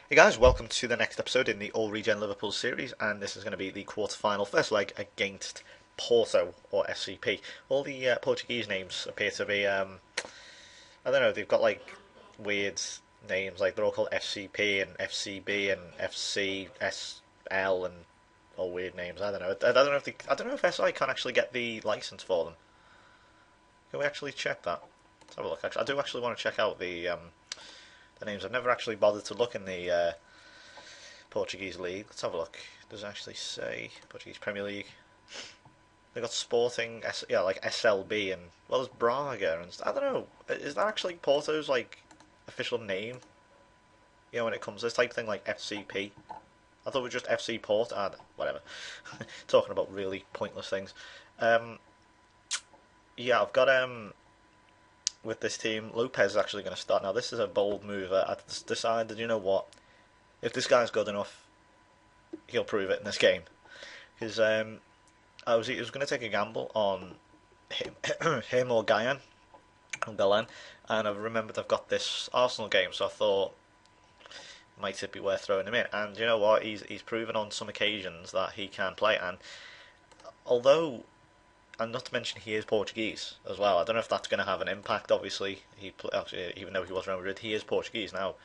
Hey guys, welcome to the next episode in the All-Regen Liverpool series, and this is going to be the quarter-final first leg against Porto, or FCP. All the Portuguese names appear to be, I don't know, they've got like weird names, like they're all called FCP and FCB and FCSL and all weird names. I don't know. I don't know if SI can actually get the license for them. Can we actually check that? Let's have a look. Actually, I do actually want to check out the names. I've never actually bothered to look in the Portuguese league. Let's have a look. Does it actually say Portuguese Premier League? They got Sporting, yeah, like SLB and well, there's Braga and I don't know. Is that actually Porto's like official name? You know, when it comes to this type of thing like FCP. I thought it was just FC Port. Whatever. Talking about really pointless things. Um, yeah, I've got with this team. Lopez is actually going to start now. This is a bold move. I decided, you know what? If this guy's good enough, he'll prove it in this game. Because I was going to take a gamble on him or Galan, and I've remembered I've got this Arsenal game, so I thought might it be worth throwing him in. And you know what? He's proven on some occasions that he can play. And although, and not to mention he is Portuguese as well. I don't know if that's going to have an impact. Obviously, even though he was Real Madrid, he is Portuguese now.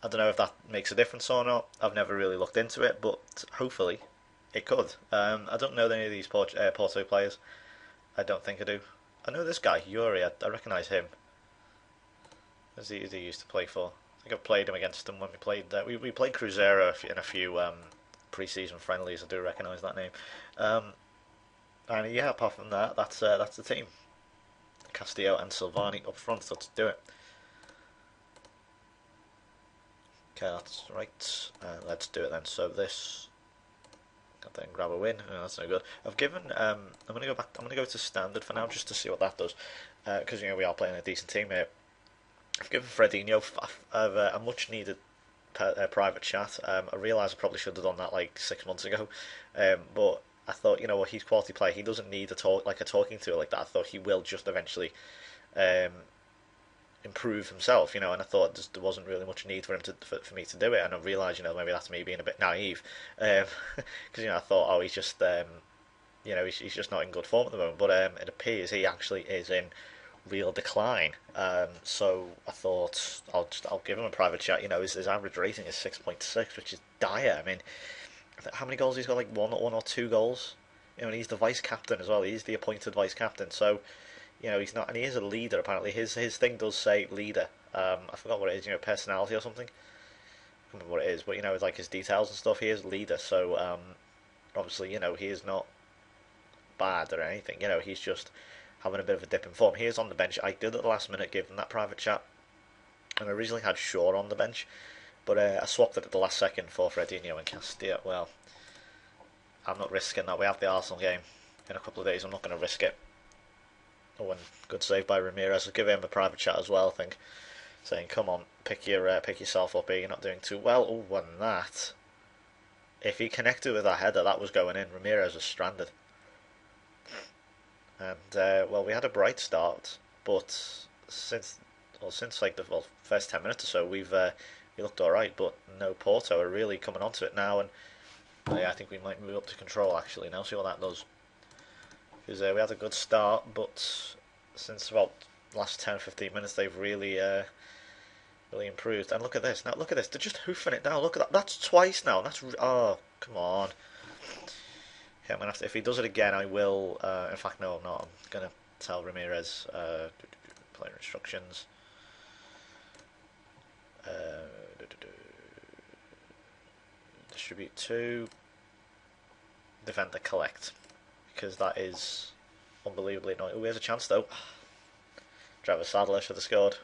I don't know if that makes a difference or not. I've never really looked into it, but hopefully it could. I don't know any of these Porto players. I don't think I do. I know this guy, Yuri. I recognise him. Who's he used to play for? I think I've played him against him when we played. We played Cruzeiro in a few pre-season friendlies. I do recognise that name. And yeah, apart from that, that's the team. Castillo and Silvani up front. So let's do it. Okay, that's right. Let's do it then. So this, got then grab a win. Oh, that's no good. I've given. I'm gonna go back. I'm gonna go to standard for now, just to see what that does, because you know we are playing a decent team here. I've given Fredinho a much needed private chat. I realise I probably should have done that like 6 months ago, but I thought, you know what, he's quality player. He doesn't need a talking to like that. I thought he will just eventually um, improve himself, you know. And I thought there wasn't really much need for him for me to do it. And I realised, you know, maybe that's me being a bit naive, because you know I thought, oh, he's just you know, he's just not in good form at the moment. But it appears he actually is in real decline. So I thought I'll give him a private chat. You know, his average rating is 6.6, which is dire. I mean, how many goals he's got? Like one or two goals. You know, and he's the vice captain as well. He's the appointed vice captain. So, you know, he's not, and he is a leader. Apparently, his thing does say leader. I forgot what it is. You know, personality or something. I can't remember what it is, but you know, with like his details and stuff, he is leader. So, obviously, you know, he is not bad or anything. You know, he's just having a bit of a dip in form. He is on the bench. I did at the last minute give him that private chat, and I originally had Shaw on the bench, but I swapped it at the last second for Fredinho and Castillo. Well, I'm not risking that. We have the Arsenal game in a couple of days. I'm not going to risk it. Oh, and good save by Ramirez. I'll give him a private chat as well, I think, saying, come on, pick yourself up here. You're not doing too well. Oh, and that. If he connected with that header, that was going in. Ramirez was stranded. And well, we had a bright start, but since like the first 10 minutes or so, we looked all right. But no, Porto are really coming onto it now, and I think we might move up to control actually now. See what that does, because we had a good start, but since about the last 10-15 minutes, they've really really improved. And look at this now. Look at this. They're just hoofing it now. Look at that. That's twice now. Oh, come on. Okay, I'm gonna have to, if he does it again, I will. In fact, no, I'm not. I'm gonna tell Ramirez player instructions. Distribute to defender collect, because that is unbelievably annoying. Oh, he has a chance though. Trevor Sadler should have scored.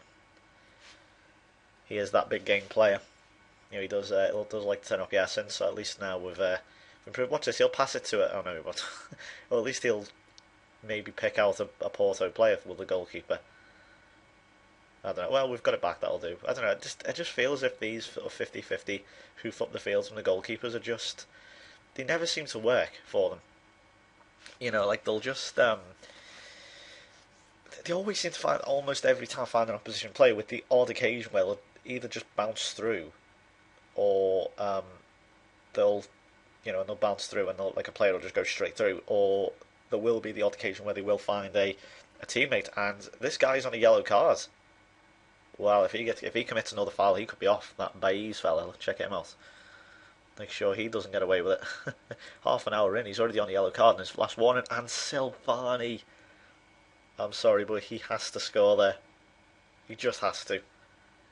He is that big game player. You know, he does like to turn up. Yeah, since at least now we've improved. Watch this. He'll pass it to it. Oh no, but or at least he'll maybe pick out a Porto player with the goalkeeper. I don't know. Well, we've got it back. That'll do. I don't know. It just feels as if these sort of 50-50 hoof up the fields from the goalkeepers are just, they never seem to work for them. You know, like they'll just they always seem to find, almost every time, find an opposition player, with the odd occasion where either just bounce through, or they'll and they'll bounce through, and like a player will just go straight through, or there will be the odd occasion where they will find a teammate, and this guy's on a yellow card. Well, if he commits another foul, he could be off. That Baez fella, check him out. Make sure he doesn't get away with it. Half an hour in, he's already on a yellow card in his last warning, and Silvani. I'm sorry, but he has to score there. He just has to.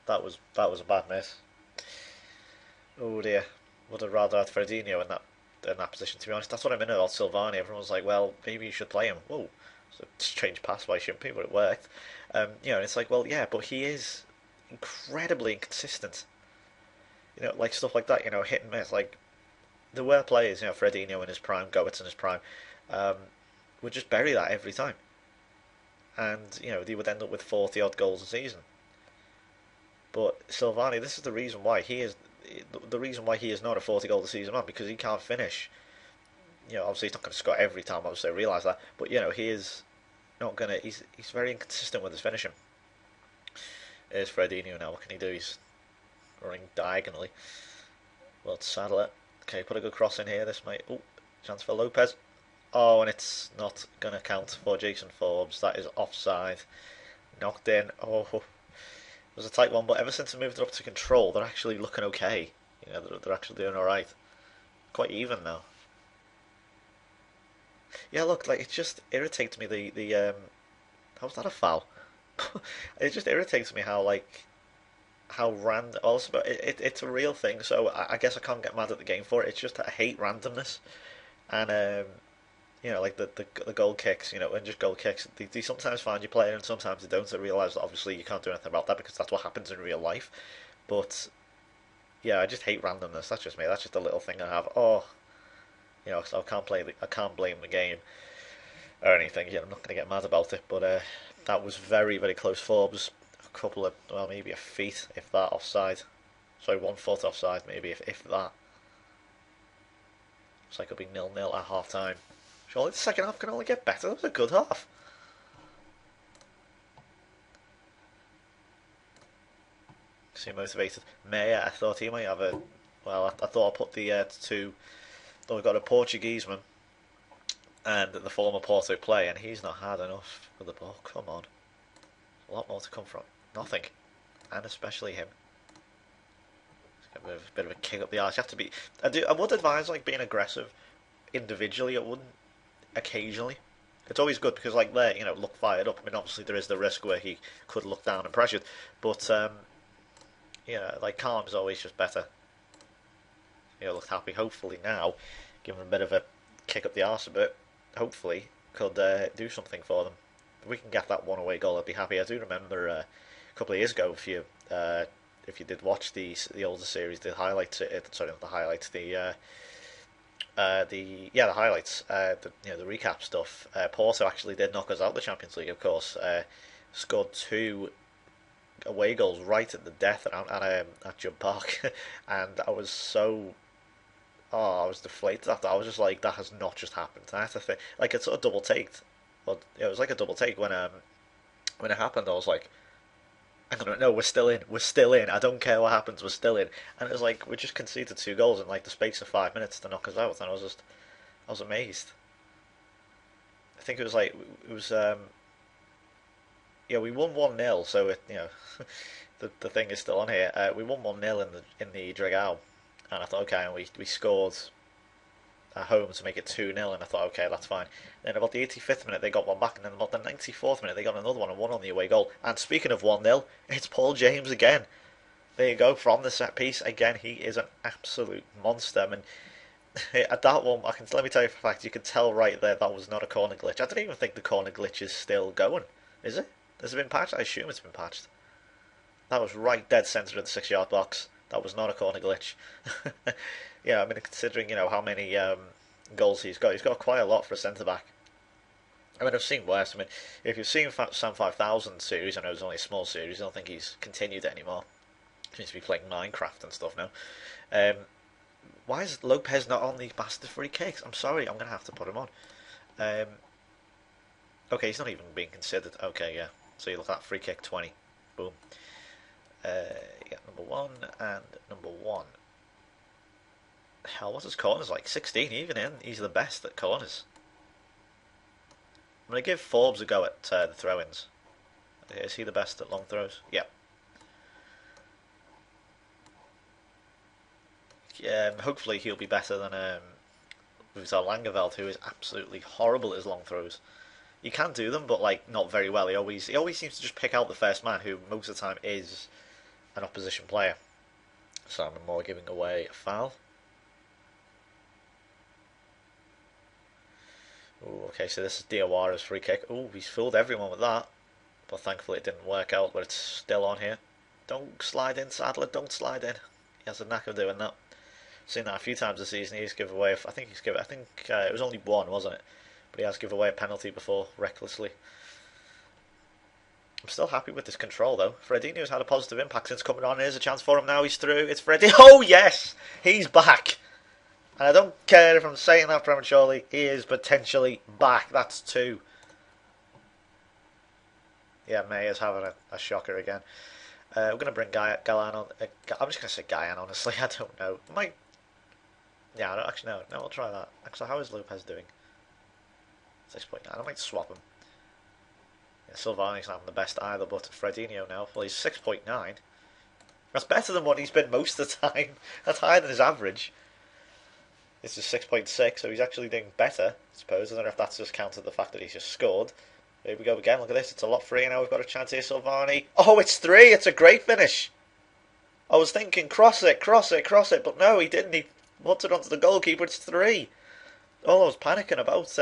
That was a bad miss. Oh dear. Would have rather had Fredinho in that position, to be honest. That's what I meant about Silvani. Everyone's like, well, maybe you should play him. Whoa, it's a strange pass by shouldn't be, but it worked. And it's like, well, yeah, but he is incredibly inconsistent. Like stuff like that, hit and miss. Like, there were players, Fredinho in his prime, Goetz in his prime, would just bury that every time. And, they would end up with 40 odd goals a season. But Silvani, this is the reason why he is not a 40 goal a season man, because he can't finish. Obviously he's not going to score every time, obviously I realise that, but he is not going to. He's very inconsistent with his finishing. Here's Fredinho now. What can he do? He's running diagonally. Well, to saddle it. Okay, put a good cross in here. This might. Oh, chance for Lopez. Oh, and it's not going to count for Jason Forbes. That is offside. Knocked in. Oh, it was a tight one, but ever since they moved it up to control, they're actually looking okay. They're actually doing all right. Quite even now. Yeah, look, like it just irritates me. How's that a foul? It just irritates me how random. Also, but it's a real thing, so I guess I can't get mad at the game for it. It's just I hate randomness, and like the goal kicks, and just goal kicks. They sometimes find you playing, and sometimes they don't. I realise that obviously you can't do anything about that because that's what happens in real life. But yeah, I just hate randomness. That's just me. That's just a little thing I have. Oh, so I can't blame the game or anything. I'm not going to get mad about it. But that was very, very close. Forbes, a couple of, well, maybe a feet, if that, offside. Sorry, 1 foot offside, maybe, if that. Looks like it'll be 0-0 at half time. Surely the second half can only get better. That was a good half. See, motivated. Meyer, I thought he might have a. Well, I thought I put the two. Thought we got a Portuguese man and the former Porto player, and he's not had enough for the ball. Come on, a lot more to come from. Nothing, and especially him. A bit of a kick up the arse. You have to be. I would advise being aggressive individually. It wouldn't occasionally. It's always good because there, look fired up. I mean, obviously there is the risk where he could look down and pressured, but calm is always just better. Looked happy. Hopefully now, give him a bit of a kick up the arse a bit. Hopefully, could do something for them. If we can get that one away goal, I'd be happy. I do remember a couple of years ago, if you did watch the older series, the highlights. Sorry, not the highlights. The highlights. The recap stuff. Porto actually did knock us out of the Champions League, of course. Scored 2 away goals right at the death at Jump Park, and I was so. Oh, I was deflated after. I was just like, that has not just happened. I had to think, it sort of double taked. Well, it was like a double take when it happened. I was like, hang on, no, we're still in. We're still in. I don't care what happens. We're still in. And it was like we just conceded 2 goals in the space of 5 minutes to knock us out, and I was amazed. I think it was we won 1-0. So the thing is still on here. We won 1-0 in the Dragao. And I thought, okay, and we scored at home to make it 2-0, and I thought, okay, that's fine. Then about the 85th minute, they got one back, and then about the 94th minute, they got another one, and one on the away goal. And speaking of 1-0, it's Paul James again. There you go, from the set piece. Again, he is an absolute monster. I mean, at that one, let me tell you for a fact, you could tell right there that was not a corner glitch. I don't even think the corner glitch is still going, is it? Has it been patched? I assume it's been patched. That was right dead centre of the 6-yard box. That was not a corner glitch. Yeah, I mean, considering how many goals he's got quite a lot for a centre back. I mean, I've seen worse. I mean, if you've seen Sam 5000 series, I know it's only a small series. I don't think he's continued it anymore. He seems to be playing Minecraft and stuff now. Why is Lopez not on these bastard free kicks? I'm sorry, I'm gonna have to put him on. Okay, he's not even being considered. Okay, yeah. So you look at that free kick 20, boom. Yeah, number 1 and number 1. Hell, what's his corners like? 16 even in. He's the best at corners. I'm going to give Forbes a go at the throw-ins. Is he the best at long throws? Yeah. Hopefully he'll be better than Vital Langeveld, who is absolutely horrible at his long throws. You can do them, but like not very well. He always seems to just pick out the first man, who most of the time is an opposition player. So I'm more giving away a foul. Ooh, okay, so this is Diawara's free kick. Ooh, he's fooled everyone with that. But thankfully it didn't work out, but it's still on here. Don't slide in, Sadler, don't slide in. He has a knack of doing that. I've seen that a few times this season. He's given away, I think it was only one, wasn't it? But he has given away a penalty before, recklessly. I'm still happy with this control, though. Fredinho's had a positive impact since coming on. Here's a chance for him now. He's through. It's Freddy. Oh, yes! He's back. And I don't care if I'm saying that prematurely. He is potentially back. That's 2. Yeah, May is having a shocker again. We're going to bring Galan on. I'm just going to say Guyan, honestly. I don't know. Yeah, I don't actually know. No, I'll try that. Actually, how is Lopez doing? 6.9. I might swap him. Yeah, Silvani's not having the best either, but Fredinho now. Well, he's 6.9. That's better than what he's been most of the time. That's higher than his average. This is 6.6, so he's actually doing better, I suppose. I don't know if that's just counted the fact that he's just scored. Here we go again. Look at this. It's a lot free now. We've got a chance here, Silvani. Oh, it's 3. It's a great finish. I was thinking cross it, but no, he didn't. He puts it onto the goalkeeper. It's 3. All I was panicking about,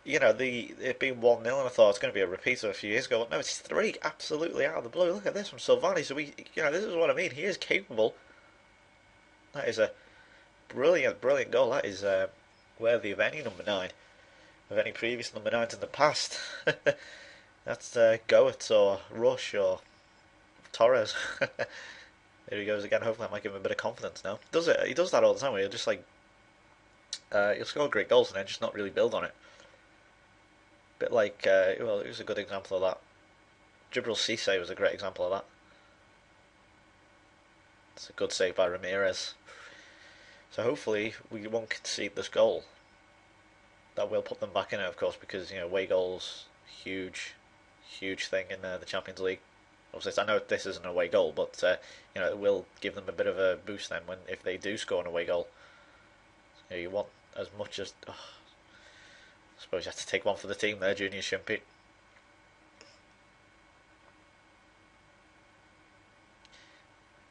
it being 1-0, and I thought it's going to be a repeat of a few years ago. But no, it's 3. Absolutely out of the blue. Look at this from Silvani. So this is what I mean. He is capable. That is a brilliant goal. That is worthy of any number 9. Of any previous number 9s in the past. That's Goetz or Rush or Torres. There he goes again. Hopefully I might give him a bit of confidence now. He does that all the time where he'll just he'll score great goals and then just not really build on it. Bit like well, it was a good example of that. Jibril Cisse was a great example of that. It's a good save by Ramirez. So hopefully we won't concede this goal. That will put them back in it, of course, because away goals, huge thing in the Champions League. Obviously, I know this isn't an away goal, but it will give them a bit of a boost then if they do score an away goal. You want as much as. I suppose you have to take one for the team there, Junior Shimpy.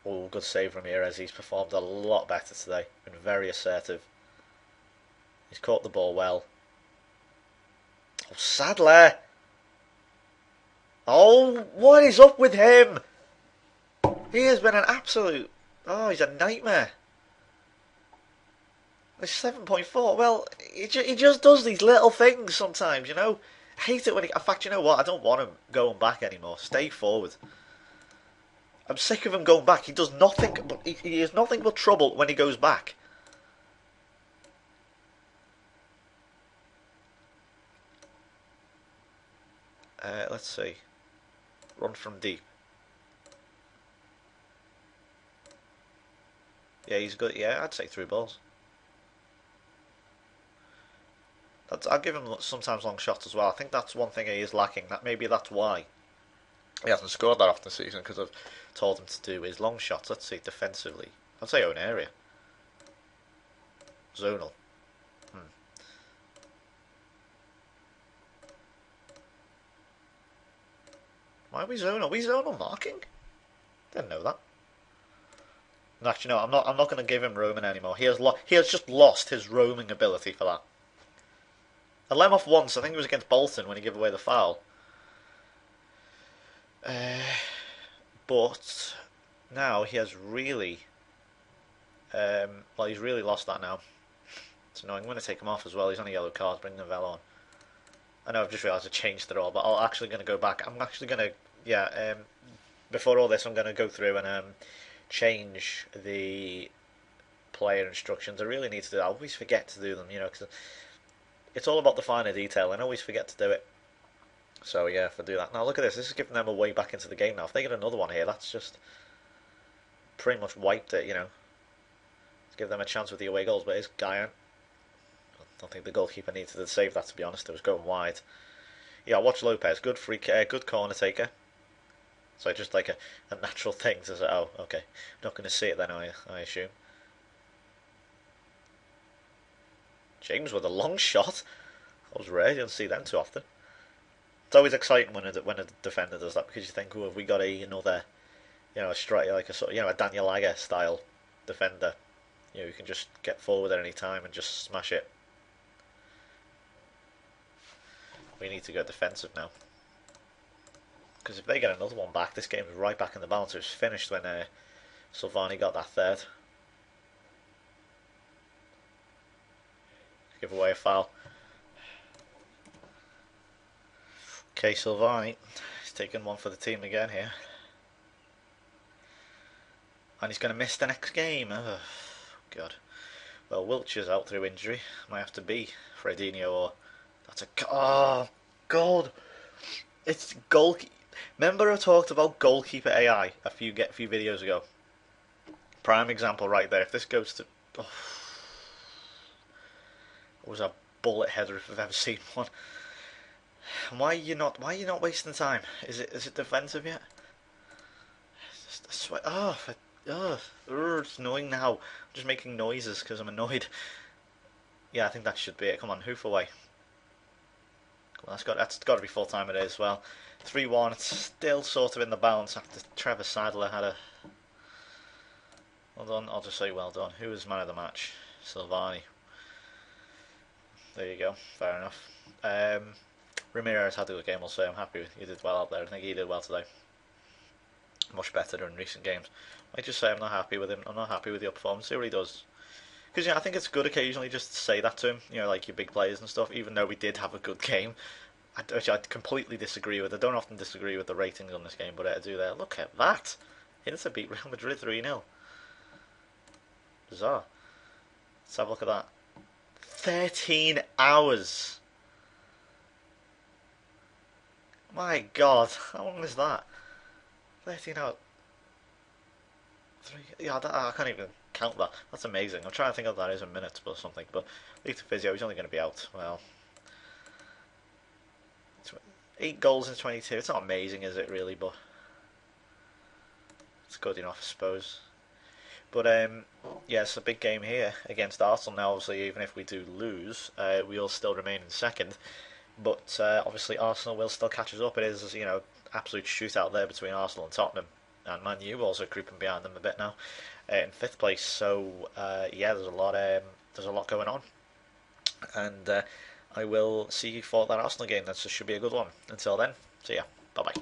Oh, good save Ramirez. He's performed a lot better today. Been very assertive. He's caught the ball well. Oh, Sadler! Oh, what is up with him? He has been an absolute... Oh, he's a nightmare. It's 7.4. Well, he just does these little things sometimes, I hate it when he... In fact, you know what? I don't want him going back anymore. Stay forward. I'm sick of him going back. He does nothing, but he is nothing but trouble when he goes back. Let's see. Run from deep. Yeah, he's good. Yeah, I'd say 3 balls. I'll give him sometimes long shots as well. I think that's one thing he is lacking. Maybe that's why he hasn't scored that often this season, because I've told him to do his long shots. Let's see, defensively. I'd say own area. Zonal. Why are we zonal? Are we zonal marking? Didn't know that. Actually, no, I'm not going to give him roaming anymore. He has just lost his roaming ability for that. I let him off once. I think it was against Bolton when he gave away the foul. But now he has really, he's really lost that now. It's annoying. I'm going to take him off as well. He's on a yellow card. Bring Novell on. I know I've just realised I changed it all, but I'm actually going to go back. I'm actually going to, before all this, I'm going to go through and change the player instructions. I really need to do that. I always forget to do them, because it's all about the finer detail, and I always forget to do it. So yeah, if I do that. Now look at this. This is giving them a way back into the game now. If they get another one here, that's just pretty much wiped it, to give them a chance with the away goals. But it's Guyan. I don't think the goalkeeper needed to save that, to be honest. It was going wide. Yeah, watch Lopez. Good good corner taker. So just like a natural thing to say, oh, okay. Not going to see it then, I assume. James with a long shot. That was rare. You don't see them too often. It's always exciting when a defender does that, because you think, oh, have we got another, a strike, like a sort of, a Daniel Agger style defender, who can just get forward at any time and just smash it. We need to go defensive now, because if they get another one back, this game's right back in the balance. It was finished when Silvani got that third. Give away a foul. Okay, Silvani, he's taking one for the team again here. And he's going to miss the next game. Oh, God. Well, Wiltshire's out through injury. Might have to be Fredinho or... That's a... Oh, God. It's goal... Remember I talked about goalkeeper AI a few videos ago? Prime example right there. If this goes to... Oh, it was a bullet header if I've ever seen one. Why are you not wasting time? Is it defensive yet? I swear, it's annoying now. I'm just making noises because I'm annoyed. Yeah, I think that should be it. Come on, hoof away. Well, that's got to be full time it is. Well, 3-1. It's still sort of in the balance after Trevor Sadler had a... Well done. I'll just say well done. Who was man of the match? Silvani. There you go. Fair enough. Ramirez had a good game, I'll say. I'm happy with he did well out there. I think he did well today. Much better than recent games. I just say I'm not happy with him. I'm not happy with your performance. See what he does. Because I think it's good occasionally just to say that to him. Like your big players and stuff. Even though we did have a good game, which I completely disagree with. I don't often disagree with the ratings on this game, but I do there. Look at that. Inter beat Real Madrid 3-0. Bizarre. Let's have a look at that. 13 hours. My God, how long is that? 13 hours. Yeah, I can't even count that. That's amazing. I'm trying to think of that as a minute or something, but leave to physio, he's only going to be out. Well, 8 goals in 22. It's not amazing, is it, really? But it's good enough, I suppose. But yeah, it's a big game here against Arsenal. Now, obviously, even if we do lose, we'll still remain in second. But obviously Arsenal will still catch us up. It is, absolute shootout there between Arsenal and Tottenham, and Man U also creeping behind them a bit now, in 5th place. So yeah, there's a lot going on, and I will see you for that Arsenal game. That should be a good one. Until then, see ya. Bye bye.